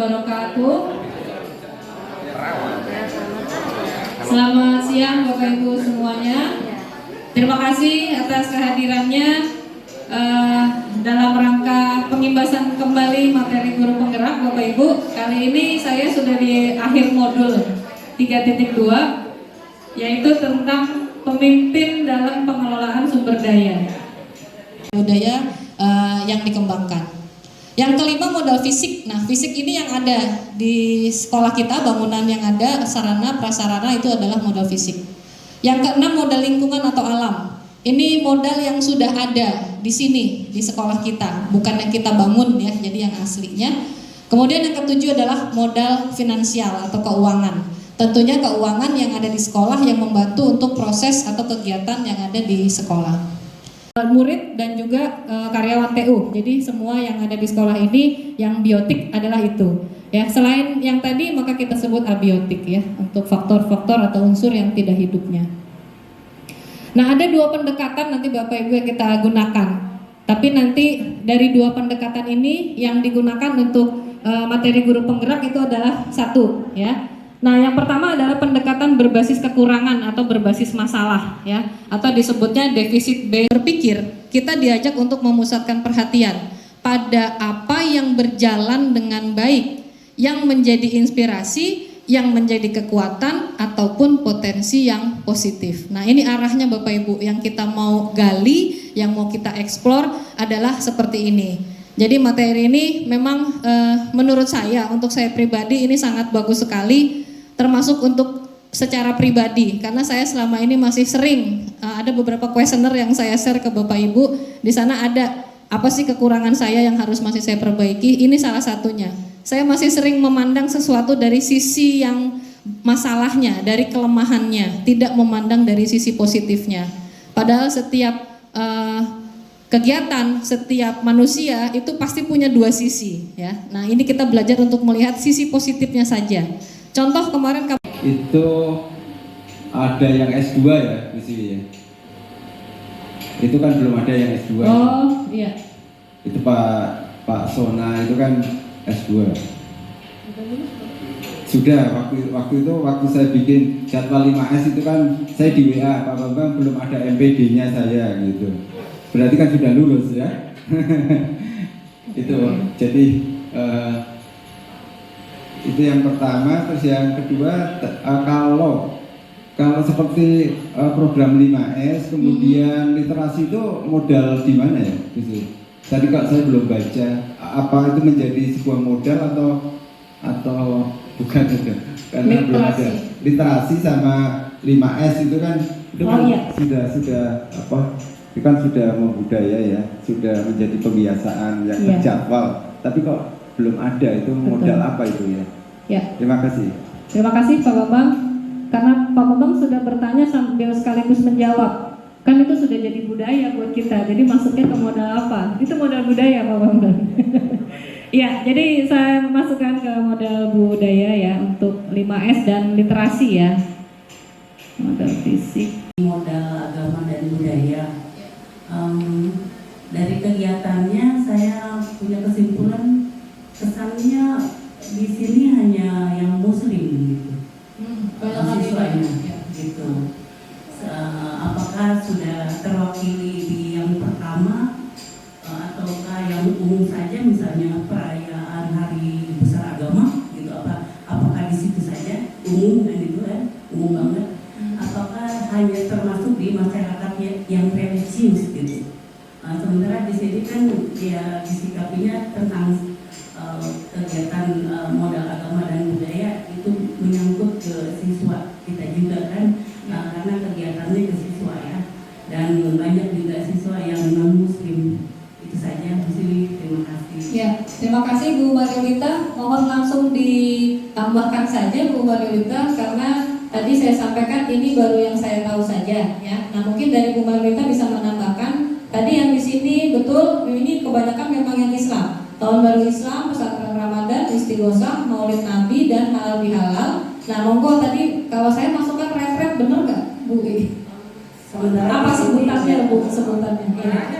wabarakatuh. Selamat siang Bapak Ibu semuanya. Terima kasih atas kehadirannya dalam rangka pengimbasan kembali materi guru penggerak Bapak Ibu. Kali ini saya sudah di akhir modul 3.2, yaitu tentang pemimpin dalam pengelolaan sumber daya. Budaya yang dikembangkan. Yang kelima, modal fisik. Nah, fisik ini yang ada di sekolah kita, bangunan yang ada, sarana, prasarana itu adalah modal fisik. Yang keenam, modal lingkungan atau alam. Ini modal yang sudah ada di sini, di sekolah kita, bukan yang kita bangun ya, jadi yang aslinya. Kemudian yang ketujuh adalah modal finansial atau keuangan. Tentunya keuangan yang ada di sekolah yang membantu untuk proses atau kegiatan yang ada di sekolah. Murid dan juga karyawan TU. Jadi semua yang ada di sekolah ini yang biotik adalah itu. Ya, selain yang tadi maka kita sebut abiotik ya, untuk faktor-faktor atau unsur yang tidak hidupnya. Nah, ada dua pendekatan nanti Bapak Ibu yang kita gunakan. Tapi nanti dari dua pendekatan ini yang digunakan untuk materi guru penggerak itu adalah satu ya. Nah, yang pertama adalah pendekatan berbasis kekurangan atau berbasis masalah ya, atau disebutnya defisit berpikir. Kita diajak untuk memusatkan perhatian pada apa yang berjalan dengan baik, yang menjadi inspirasi, yang menjadi kekuatan ataupun potensi yang positif. Nah, ini arahnya Bapak Ibu yang kita mau gali, yang mau kita eksplor adalah seperti ini. Jadi materi ini memang menurut saya, untuk saya pribadi ini sangat bagus sekali, termasuk untuk secara pribadi, karena saya selama ini masih sering ada beberapa kuesioner yang saya share ke Bapak Ibu. Di sana ada apa sih kekurangan saya yang harus masih saya perbaiki. Ini salah satunya. Saya masih sering memandang sesuatu dari sisi yang masalahnya, dari kelemahannya, tidak memandang dari sisi positifnya. Padahal setiap kegiatan, setiap manusia itu pasti punya dua sisi ya. Nah, ini kita belajar untuk melihat sisi positifnya saja. Contoh kemarin itu ada yang S2 ya di sini ya. Itu kan belum ada yang S2. Oh, iya. Itu Pak Sona itu kan S2. Sudah waktu saya bikin jadwal 5S itu kan saya di WA Pak Bambang belum ada MPD-nya saya gitu. Berarti kan sudah lulus ya. Itu jadi itu yang pertama. Terus yang kedua, kalau seperti program 5S kemudian literasi itu modal di mana ya? Tadi kok saya belum baca, apa itu menjadi sebuah modal atau bukan itu? Karena literasi. Belum ada literasi sama 5S itu kan iya. sudah apa? Itu kan sudah membudaya ya, sudah menjadi kebiasaan yang terjadwal. Tapi kok belum ada, itu modal apa itu ya? Ya. Terima kasih. Terima kasih Pak Bambang. Karena Pak Bambang sudah bertanya sambil sekaligus menjawab. Kan itu sudah jadi budaya buat kita. Jadi masuknya ke modal apa? Itu modal budaya Pak Bambang. Ya, jadi saya memasukkan ke modal budaya ya untuk 5S dan literasi ya. Modal fisik, modal agama dan budaya. Dari kegiatannya saya punya kesimpulan, kesannya di sini hanya yang muslim gitu, siswanya gitu. Apakah sudah terwakili di yang pertama ataukah yang umum saja, misalnya perayaan hari besar agama gitu, apakah di situ saja umum dan itu kan umum banget, ataukah hanya termasuk di masyarakat yang religius gitu. Sementara di sini kan dia disikapinya tentang kegiatan modal agama dan budaya itu menyangkut ke siswa kita juga kan, karena kegiatannya ke siswa ya, dan banyak juga siswa yang non muslim. Itu saja Bu Sili, terima kasih. Ya, terima kasih Bu Mariolita. Mohon langsung ditambahkan saja Bu Mariolita, karena tadi saya sampaikan ini baru yang saya tahu saja ya. Nah, mungkin dari Bu Mariolita bisa menambahkan tadi yang di sini betul, ini kebanyakan memang yang Islam. Tahun baru Islam, pesantren Ramadan, istighosah, Maulid Nabi, dan halal bihalal. Nah, monggo tadi kalau saya masukkan retret benar nggak, Bu? Sementara apa sebutannya, Bu? Sebutannya?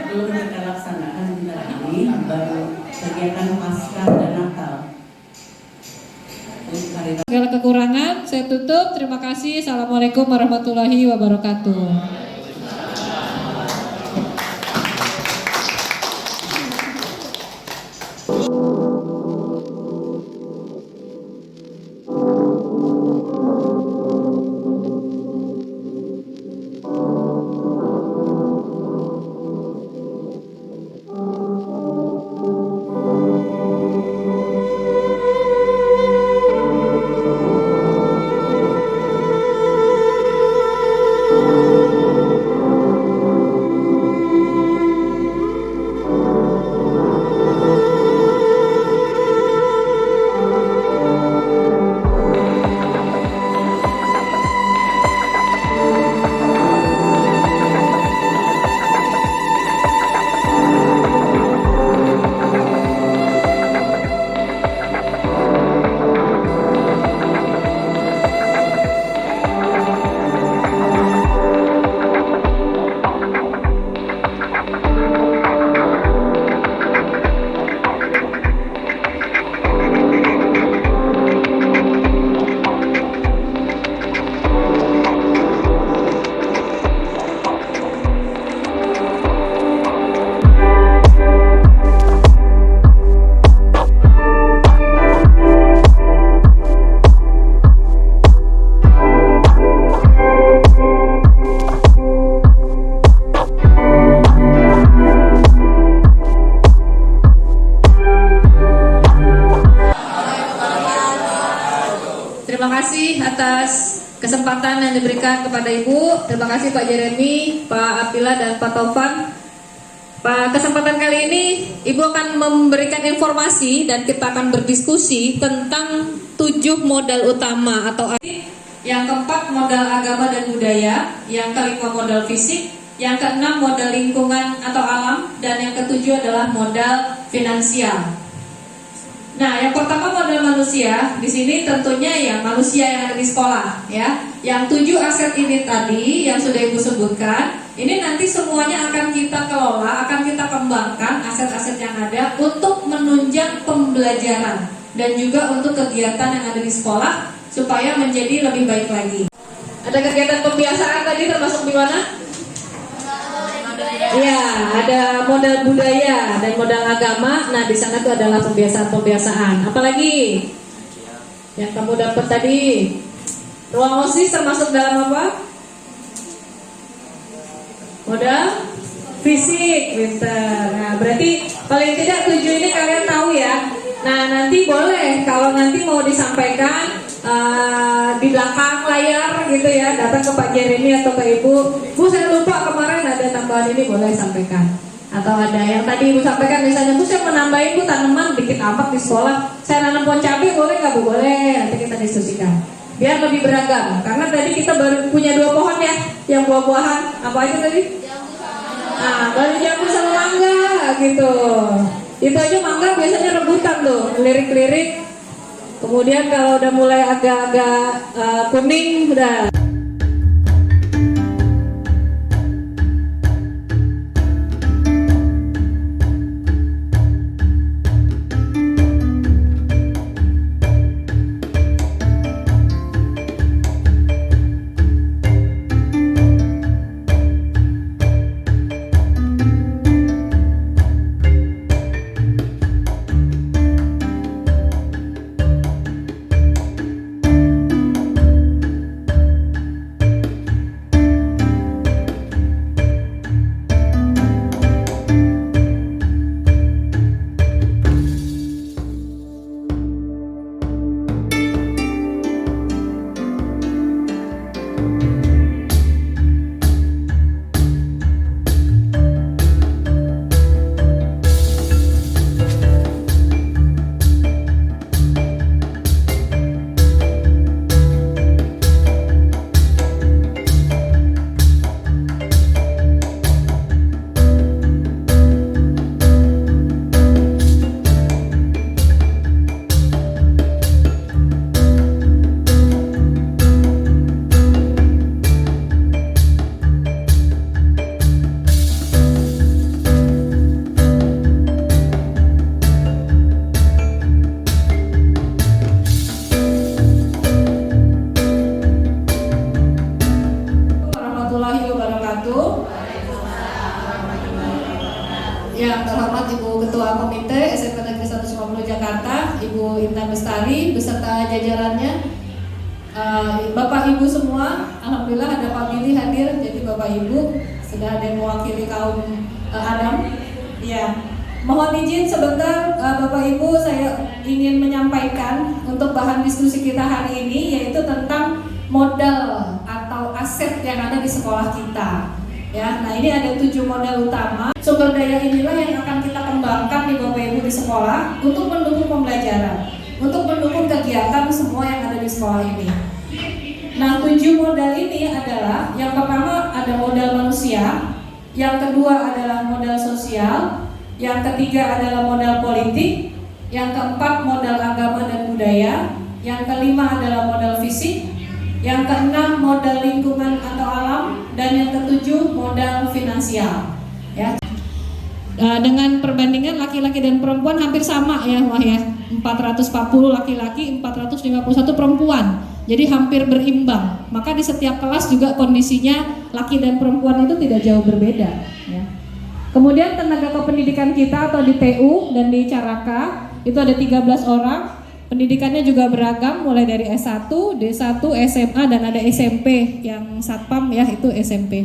Belum kita laksanakan sebentar ini, baru kegiatan Paskah dan Natal. sekali. Segala kekurangan saya tutup. Terima kasih. Assalamualaikum warahmatullahi wabarakatuh. Terima kasih atas kesempatan yang diberikan kepada Ibu. Terima kasih Pak Jeremy, Pak Apila, dan Pak Taufan. Pada kesempatan kali ini Ibu akan memberikan informasi dan kita akan berdiskusi tentang 7 modal utama atau yang keempat modal agama dan budaya, yang kelima modal fisik, yang keenam modal lingkungan atau alam, dan yang ketujuh adalah modal finansial. Nah, yang pertama modal manusia, di sini tentunya ya manusia yang ada di sekolah ya. Yang 7 aset ini tadi yang sudah Ibu sebutkan, ini nanti semuanya akan kita kelola, akan kita kembangkan aset-aset yang ada untuk menunjang pembelajaran dan juga untuk kegiatan yang ada di sekolah supaya menjadi lebih baik lagi. Ada kegiatan pembiasaan tadi termasuk di mana? Ya, ada modal budaya dan modal agama. Nah, di sana itu adalah pembiasaan-pembiasaan. Apalagi yang kamu dapat tadi, ruang OSIS termasuk dalam apa? Modal fisik, pintar. Nah, berarti paling tidak 7 ini kalian tahu ya. Nah, nanti boleh kalau nanti mau disampaikan di belakang layar gitu ya, datang ke Pak Jeremy atau ke Ibu. Bu, saya lupa kemarin ada tambahan ini, boleh sampaikan. Atau ada yang tadi Ibu sampaikan misalnya, Bu saya menambahin Bu tanaman dikit amat di sekolah, saya nanam pohon cabai boleh nggak Bu? Boleh, nanti kita diskusikan. Biar lebih beragam, karena tadi kita baru punya 2 pohon ya, yang buah-buahan. Apa aja tadi? Nah, baru jambu sama mangga gitu. Itu aja mangga biasanya rebutan tuh, lirik-lirik. Kemudian kalau udah mulai agak-agak kuning udah. jajarannya, Bapak Ibu semua, alhamdulillah ada Pak Billy hadir, jadi Bapak Ibu sudah ada yang mewakili kaum Adam. Ya, mohon izin sebentar Bapak Ibu, saya ingin menyampaikan untuk bahan diskusi kita hari ini, yaitu tentang modal atau aset yang ada di sekolah kita. Ya, nah ini ada 7 modal utama. Sumber daya inilah yang akan kita kembangkan di Bapak Ibu di sekolah untuk mendukung pembelajaran, untuk mendukung kegiatan semua yang ada di sekolah ini. Nah, 7 modal ini adalah, yang pertama ada modal manusia, yang kedua adalah modal sosial, yang ketiga adalah modal politik, yang keempat modal agama dan budaya, yang kelima adalah modal fisik, yang keenam modal lingkungan atau alam, dan yang ketujuh modal finansial. Ya. Dengan perbandingan laki-laki dan perempuan hampir sama ya, wah ya, 440 laki-laki, 451 perempuan. Jadi hampir berimbang. Maka di setiap kelas juga kondisinya laki dan perempuan itu tidak jauh berbeda. Ya. Kemudian tenaga kependidikan kita atau di TU dan di Caraka itu ada 13 orang. Pendidikannya juga beragam, mulai dari S1, D1, SMA, dan ada SMP yang Satpam ya, itu SMP.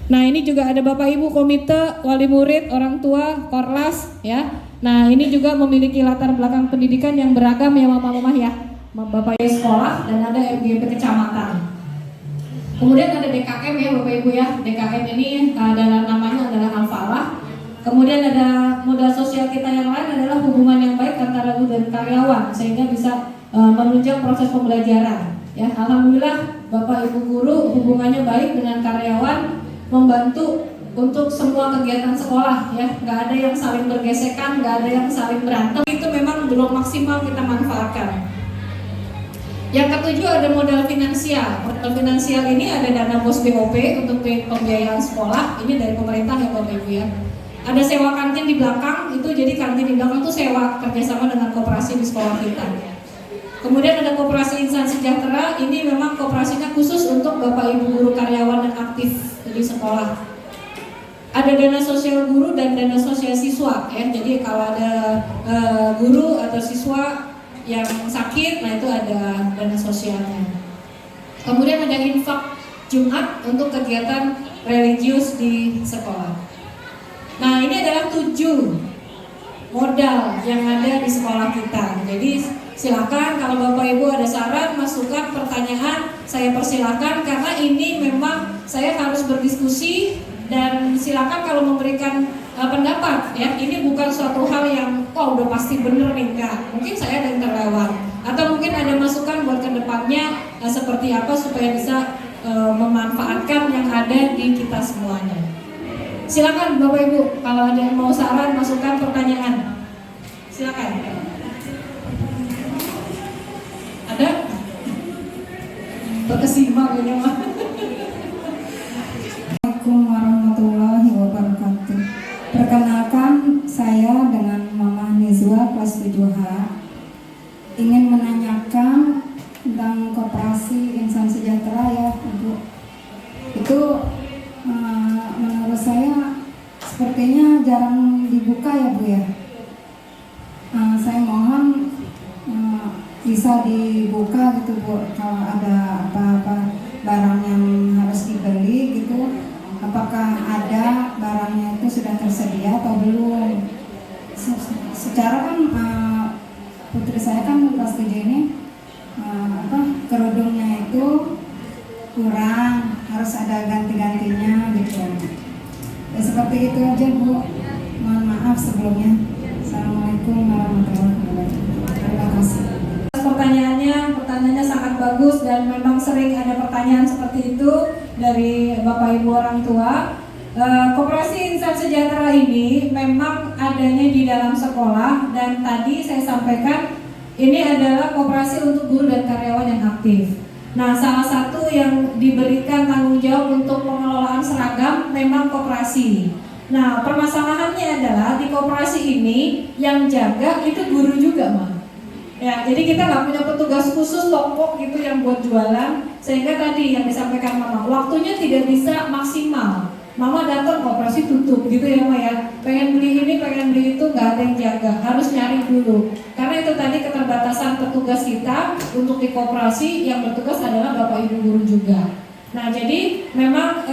Nah, ini juga ada Bapak Ibu komite, wali murid, orang tua, Korlas ya. Nah, ini juga memiliki latar belakang pendidikan yang beragam ya Mama-mama ya. Bapak Ibu sekolah, dan ada MGP kecamatan. Kemudian ada DKM ya Bapak Ibu ya. DKM ini dalam namanya adalah Al-Falah. Kemudian ada modal sosial kita yang lain adalah hubungan yang baik antara guru dan karyawan, sehingga bisa menunjang proses pembelajaran. Ya, alhamdulillah Bapak Ibu guru hubungannya baik dengan karyawan, membantu untuk semua kegiatan sekolah ya. Nggak ada yang saling bergesekan, nggak ada yang saling berantem. Itu memang belum maksimal kita manfaatkan. Yang ketujuh ada modal finansial. Modal finansial ini ada dana BOS BOP untuk pembiayaan sekolah. Ini dari pemerintah ya Bapak Ibu ya. Ada sewa kantin di belakang, itu jadi kantin di belakang itu sewa kerjasama dengan koperasi di sekolah kita. Kemudian ada koperasi Insan Sejahtera, ini memang koperasinya khusus untuk Bapak Ibu guru karyawan yang aktif di sekolah. Ada dana sosial guru dan dana sosial siswa ya. Jadi kalau ada guru atau siswa yang sakit, nah itu ada dana sosialnya. Kemudian ada infak Jumat untuk kegiatan religius di sekolah. Nah, ini adalah 7 modal yang ada di sekolah kita. Jadi silakan kalau Bapak Ibu ada saran, masukan, pertanyaan, saya persilakan karena ini memang saya harus berdiskusi, dan silakan kalau memberikan pendapat ya. Ini bukan suatu hal yang udah pasti bener nih, enggak. Mungkin saya ada yang terlewat atau mungkin ada masukan buat kedepannya seperti apa supaya bisa memanfaatkan yang ada di kita semuanya. Silakan Bapak Ibu, kalau ada yang mau saran, masukan, pertanyaan, silakan. Ada? Terkesima ini mah. Assalamualaikum warahmatullahi wabarakatuh. Perkenalkan, saya dengan Mama Nizwa kelas 7H ingin menanyakan tentang koperasi Insan Sejahtera ya Ibu. Itu menurut saya sepertinya jarang dibuka ya Bu ya. Saya mohon bisa dibuka gitu Bu, kalau ada apa-apa barang yang harus dibeli gitu, apakah ada barangnya itu sudah tersedia atau belum. Secara kan putri saya kan kelas 7 ini kerudungnya itu kurang, harus ada ganti-gantinya gitu. Ya seperti itu aja Bu. Mohon maaf sebelumnya. Assalamualaikum warahmatullahi wabarakatuh. Terima kasih. Pertanyaannya sangat bagus, dan memang sering ada pertanyaan seperti itu dari Bapak Ibu orang tua. Koperasi Insan Sejahtera ini memang adanya di dalam sekolah, dan tadi saya sampaikan ini adalah koperasi untuk guru dan karyawan yang aktif. Nah, salah satu yang diberikan tanggung jawab untuk pengelolaan seragam memang koperasi. Nah, permasalahannya adalah di koperasi ini yang jaga itu guru juga, Mah. Ya, jadi kita nggak punya petugas khusus toko gitu yang buat jualan, sehingga tadi yang disampaikan Mama, waktunya tidak bisa maksimal. Mama datang koperasi tutup gitu ya Ma ya. Pengen beli ini, pengen beli itu, nggak ada yang jaga, harus nyari dulu. Karena itu tadi keterbatasan petugas kita untuk di koperasi, yang bertugas adalah Bapak Ibu guru juga. Nah jadi memang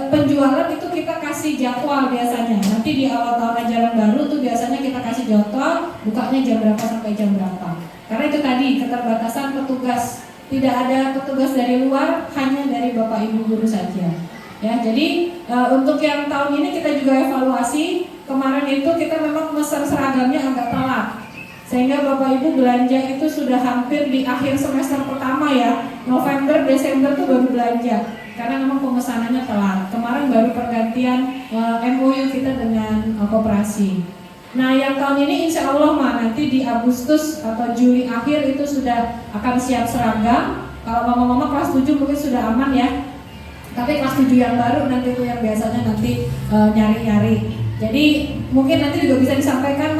penjualan itu kita kasih jadwal biasanya. Nanti di awal tahun ajaran baru tuh biasanya kita kasih jadwal bukanya jam berapa sampai jam berapa. Karena itu tadi keterbatasan petugas, tidak ada petugas dari luar, hanya dari Bapak Ibu guru saja. Ya, jadi untuk yang tahun ini kita juga evaluasi. Kemarin itu kita memang pesan seragamnya agak telat, sehingga Bapak Ibu belanja itu sudah hampir di akhir semester pertama ya. November, Desember tuh baru belanja, karena memang pemesanannya telat. Kemarin baru pergantian MOU kita dengan koperasi. Nah yang tahun ini insya Allah nanti di Agustus atau Juli akhir itu sudah akan siap seragam. Kalau mama-mama kelas 7 mungkin sudah aman ya. Tapi kelas 7 yang baru nanti itu yang biasanya nanti nyari-nyari. Jadi mungkin nanti juga bisa disampaikan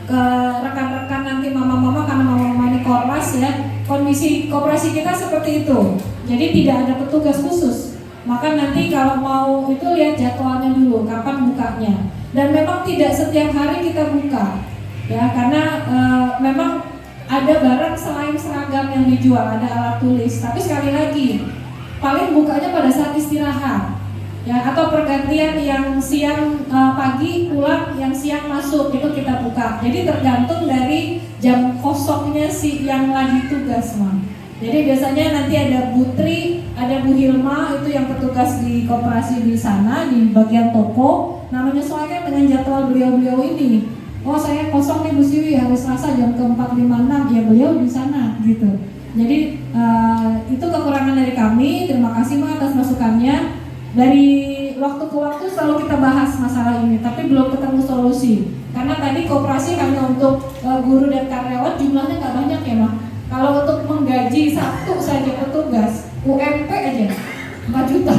ke rekan-rekan nanti mama-mama, karena mama-mama ini korlas ya. Kondisi koperasi kita seperti itu. Jadi tidak ada petugas khusus. Maka nanti kalau mau itu lihat jadwalnya dulu, kapan bukanya. Dan memang tidak setiap hari kita buka. Ya, karena memang ada barang selain seragam yang dijual, ada alat tulis. Tapi sekali lagi paling bukanya pada saat istirahat ya, atau pergantian yang siang pagi pulang, yang siang masuk, itu kita buka. Jadi tergantung dari jam kosongnya si yang lagi tugas Mam. Jadi biasanya nanti ada Bu Tri, ada Bu Hilma, itu yang petugas di koperasi di sana, di bagian toko. Nah menyesuaikan dengan jadwal beliau-beliau ini. Oh saya kosong nih Bu Siwi, hari Selasa jam ke 4.56, ya beliau di sana gitu. Jadi itu kekurangan dari kami. Terima kasih Ma atas masukannya. Dari waktu ke waktu selalu kita bahas masalah ini, tapi belum ketemu solusi. Karena tadi koperasi hanya untuk guru dan karyawan jumlahnya nggak banyak ya Ma. Kalau untuk menggaji satu saja petugas UMP aja 4 juta,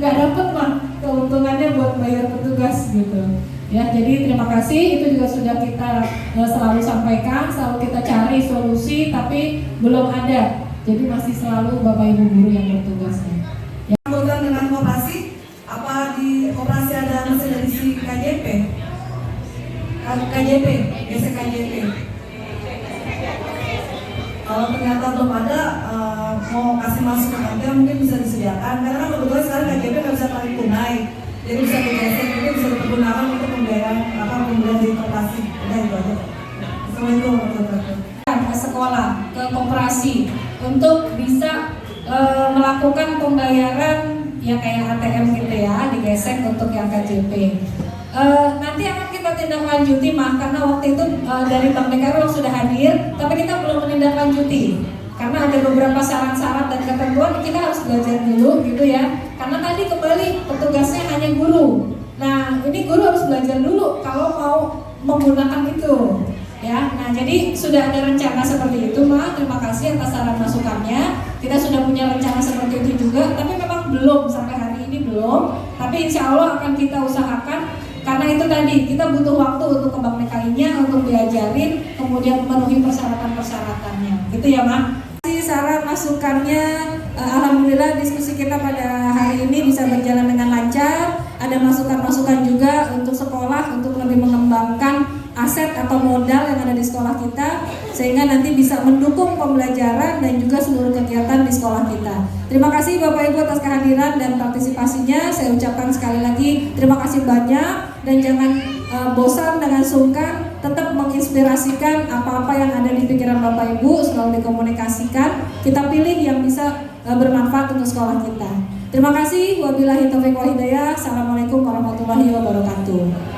nggak dapat Ma keuntungannya buat bayar petugas gitu. Ya, jadi terima kasih, itu juga sudah kita selalu sampaikan, selalu kita cari solusi, tapi belum ada. Jadi masih selalu Bapak Ibu guru yang bertugas. Ya. Kemudian dengan koperasi, apa di koperasi ada mesin dari si KJP? KJP, biasa KJP. Kalau ternyata belum ada, mau kasih masuk ke kantor mungkin bisa disediakan. Karena kebetulan sekarang KJP nggak bisa tarik tunai. Jadi bisa digesek, itu bisa dipergunakan untuk pembelian di koperasi. Udah itu aja. Assalamualaikum warahmatullahi wabarakatuh. Ke sekolah, ke koperasi untuk bisa melakukan pembayaran ya kayak ATM gitu ya, digesek untuk yang KJP. Nanti akan kita tindak lanjuti karena waktu itu dari Bank DKI sudah hadir, tapi kita belum menindaklanjuti. Karena ada beberapa syarat-syarat dan ketentuan kita harus belajar dulu gitu ya. Karena tadi kembali petugasnya hanya guru. Nah ini guru harus belajar dulu kalau mau menggunakan itu ya. Nah jadi sudah ada rencana seperti itu Ma. Terima kasih atas saran masukannya. Kita sudah punya rencana seperti itu juga, tapi memang belum sampai hari ini belum. Tapi insya Allah akan kita usahakan. Karena itu tadi kita butuh waktu untuk ke Bank DKI-nya untuk diajarin, kemudian memenuhi persyaratan-persyaratannya. Gitu ya Ma. Saran masukannya, alhamdulillah diskusi kita pada hari ini bisa berjalan dengan lancar. Ada masukan-masukan juga untuk sekolah untuk lebih mengembangkan aset atau modal yang ada di sekolah kita, sehingga nanti bisa mendukung pembelajaran dan juga seluruh kegiatan di sekolah kita. Terima kasih Bapak Ibu atas kehadiran dan partisipasinya. Saya ucapkan sekali lagi terima kasih banyak, dan jangan bosan dengan sungkan, tetap menginspirasikan apa-apa yang ada di pikiran Bapak Ibu, selalu dikomunikasikan. Kita pilih yang bisa bermanfaat untuk sekolah kita. Terima kasih. Wabillahi taufiq wal hidayah. Assalamualaikum warahmatullahi wabarakatuh.